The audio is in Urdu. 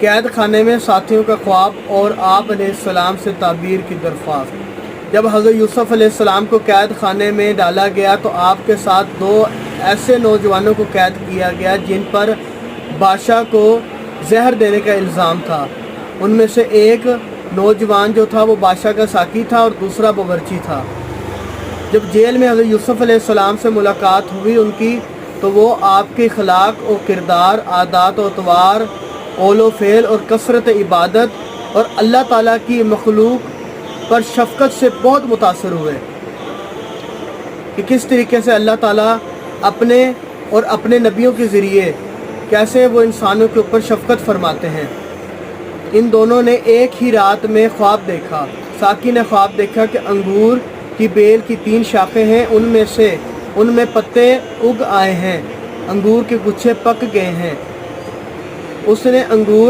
قید خانے میں ساتھیوں کا خواب اور آپ علیہ السلام سے تعبیر کی درخواست۔ جب حضرت یوسف علیہ السلام کو قید خانے میں ڈالا گیا تو آپ کے ساتھ 2 ایسے نوجوانوں کو قید کیا گیا جن پر بادشاہ کو زہر دینے کا الزام تھا۔ ان میں سے ایک نوجوان جو تھا وہ بادشاہ کا ساقی تھا اور دوسرا باورچی تھا۔ جب جیل میں حضرت یوسف علیہ السلام سے ملاقات ہوئی ان کی، تو وہ آپ کے اخلاق و کردار، عادات و اطوار، قول و فعل اور کثرت عبادت اور اللہ تعالیٰ کی مخلوق پر شفقت سے بہت متاثر ہوئے کہ کس طریقے سے اللہ تعالیٰ اپنے نبیوں کے ذریعے کیسے وہ انسانوں کے اوپر شفقت فرماتے ہیں۔ ان دونوں نے ایک ہی رات میں خواب دیکھا۔ ساقی نے خواب دیکھا کہ انگور کی بیل کی 3 شاخیں ہیں، ان میں پتے اگ آئے ہیں، انگور کے گچھے پک گئے ہیں۔ اس نے انگور